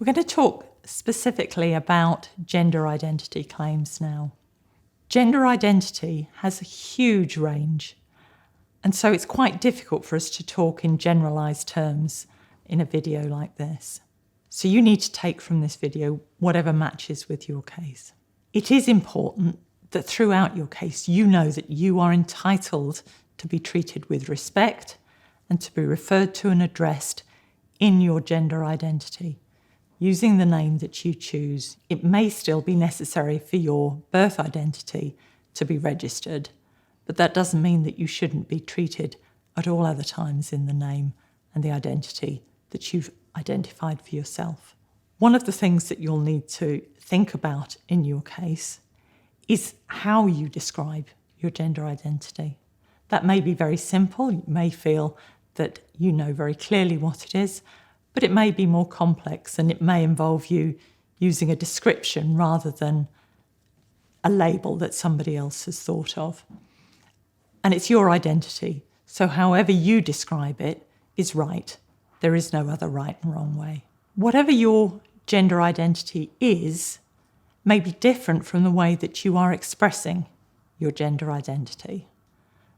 We're going to talk specifically about gender identity claims now. Gender identity has a huge range, and so it's quite difficult for us to talk in generalised terms in a video like this. So you need to take from this video whatever matches with your case. It is important that throughout your case you know that you are entitled to be treated with respect and to be referred to and addressed in your gender identity, using the name that you choose. It may still be necessary for your birth identity to be registered, but that doesn't mean that you shouldn't be treated at all other times in the name and the identity that you've identified for yourself. One of the things that you'll need to think about in your case is how you describe your gender identity. That may be very simple. You may feel that you know very clearly what it is, but it may be more complex, and it may involve you using a description rather than a label that somebody else has thought of. And it's your identity, so however you describe it is right. There is no other right and wrong way. Whatever your gender identity is may be different from the way that you are expressing your gender identity.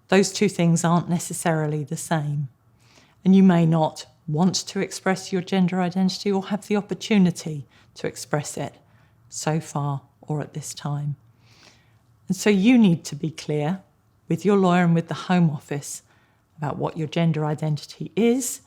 Those two things aren't necessarily the same, and you may not want to express your gender identity or have the opportunity to express it so far or at this time. And so you need to be clear with your lawyer and with the Home Office about what your gender identity is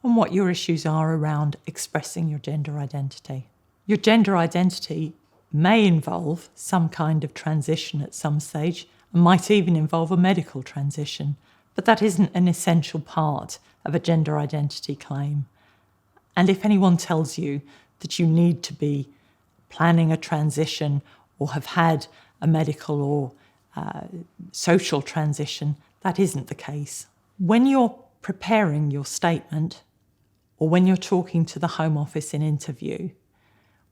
and what your issues are around expressing your gender identity. Your gender identity may involve some kind of transition at some stage and might even involve a medical transition, but that isn't an essential part of a gender identity claim. And if anyone tells you that you need to be planning a transition or have had a medical or social transition, that isn't the case. When you're preparing your statement or when you're talking to the Home Office in interview,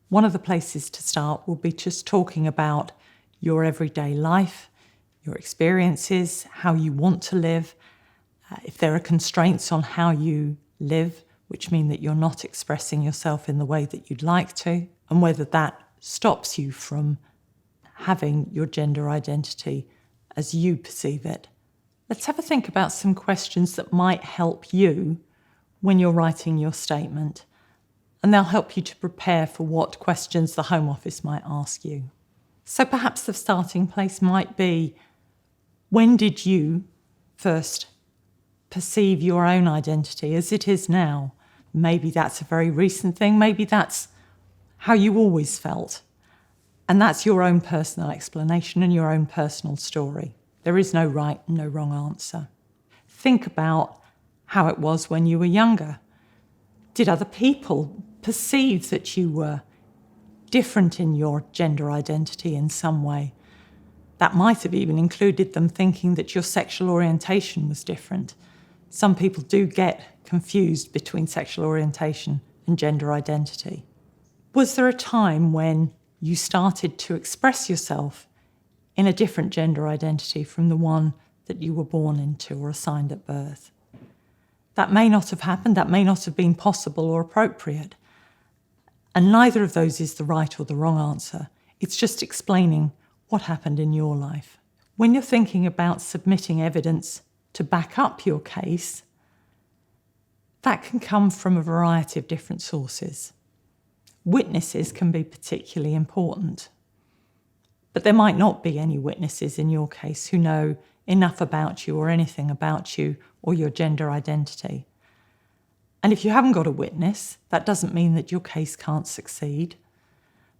one of the places to start will be just talking about your everyday life, your experiences, how you want to live, if there are constraints on how you live, which mean that you're not expressing yourself in the way that you'd like to, and whether that stops you from having your gender identity as you perceive it. Let's have a think about some questions that might help you when you're writing your statement, and they'll help you to prepare for what questions the Home Office might ask you. So perhaps the starting place might be, when did you first perceive your own identity as it is now? Maybe that's a very recent thing, maybe that's how you always felt. And that's your own personal explanation and your own personal story. There is no right and no wrong answer. Think about how it was when you were younger. Did other people perceive that you were different in your gender identity in some way? That might have even included them thinking that your sexual orientation was different. Some people do get confused between sexual orientation and gender identity. Was there a time when you started to express yourself in a different gender identity from the one that you were born into or assigned at birth? That may not have happened, that may not have been possible or appropriate. And neither of those is the right or the wrong answer. It's just explaining what happened in your life. When you're thinking about submitting evidence to back up your case, that can come from a variety of different sources. Witnesses can be particularly important, but there might not be any witnesses in your case who know enough about you or anything about you or your gender identity. And if you haven't got a witness, that doesn't mean that your case can't succeed.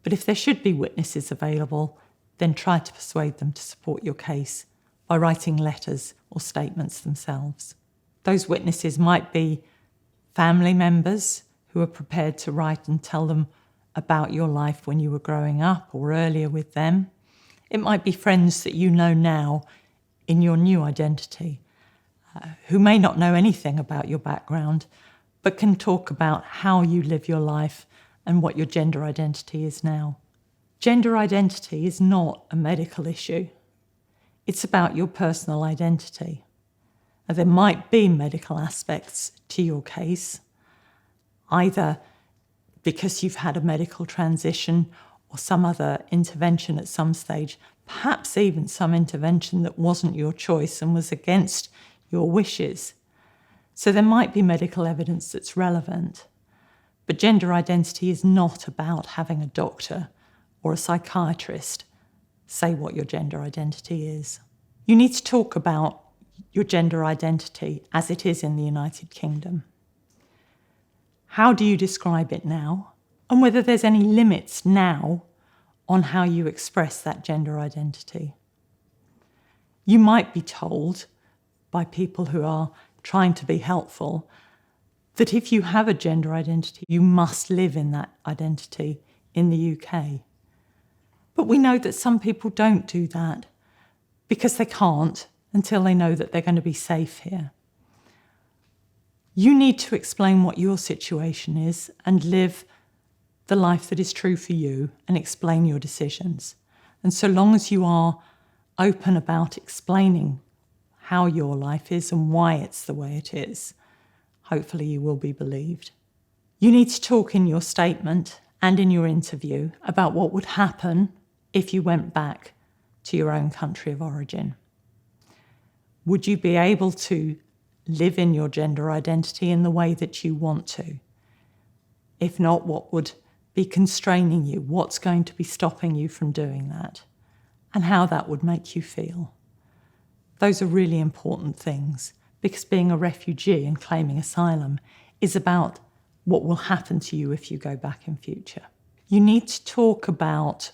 But if there should be witnesses available, then try to persuade them to support your case by writing letters or statements themselves. Those witnesses might be family members who are prepared to write and tell them about your life when you were growing up or earlier with them. It might be friends that you know now in your new identity, who may not know anything about your background, but can talk about how you live your life and what your gender identity is now. Gender identity is not a medical issue. It's about your personal identity. Now, there might be medical aspects to your case, either because you've had a medical transition or some other intervention at some stage, perhaps even some intervention that wasn't your choice and was against your wishes. So there might be medical evidence that's relevant. But gender identity is not about having a doctor or a psychiatrist say what your gender identity is. You need to talk about your gender identity as it is in the United Kingdom. How do you describe it now? And whether there's any limits now on how you express that gender identity. You might be told by people who are trying to be helpful that if you have a gender identity, you must live in that identity in the UK. But we know that some people don't do that because they can't until they know that they're going to be safe here. You need to explain what your situation is and live the life that is true for you and explain your decisions. And so long as you are open about explaining how your life is and why it's the way it is, hopefully you will be believed. You need to talk in your statement and in your interview about what would happen if you went back to your own country of origin. Would you be able to live in your gender identity in the way that you want to? If not, what would be constraining you? What's going to be stopping you from doing that? And how that would make you feel. Those are really important things, because being a refugee and claiming asylum is about what will happen to you if you go back in future. You need to talk about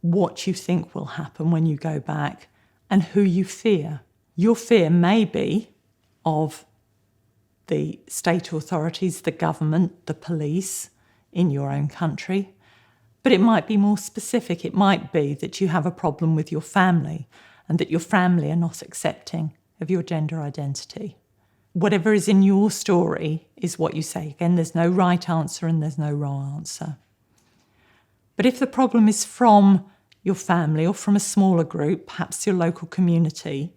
what you think will happen when you go back and who you fear. Your fear may be of the state authorities, the government, the police in your own country, but it might be more specific. It might be that you have a problem with your family and that your family are not accepting of your gender identity. Whatever is in your story is what you say. Again, there's no right answer and there's no wrong answer. But if the problem is from your family or from a smaller group, perhaps your local community,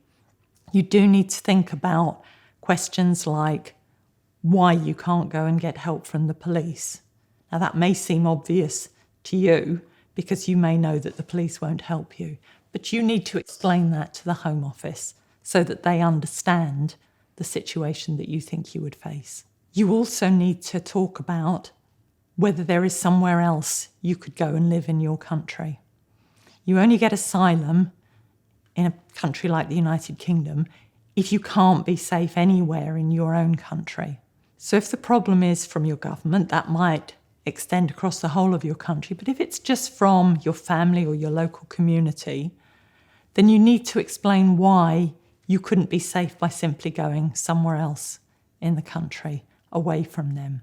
you do need to think about questions like why you can't go and get help from the police. Now, that may seem obvious to you because you may know that the police won't help you, but you need to explain that to the Home Office so that they understand the situation that you think you would face. You also need to talk about whether there is somewhere else you could go and live in your country. You only get asylum in a country like the United Kingdom if you can't be safe anywhere in your own country. So if the problem is from your government, that might extend across the whole of your country. But if it's just from your family or your local community, then you need to explain why you couldn't be safe by simply going somewhere else in the country away from them.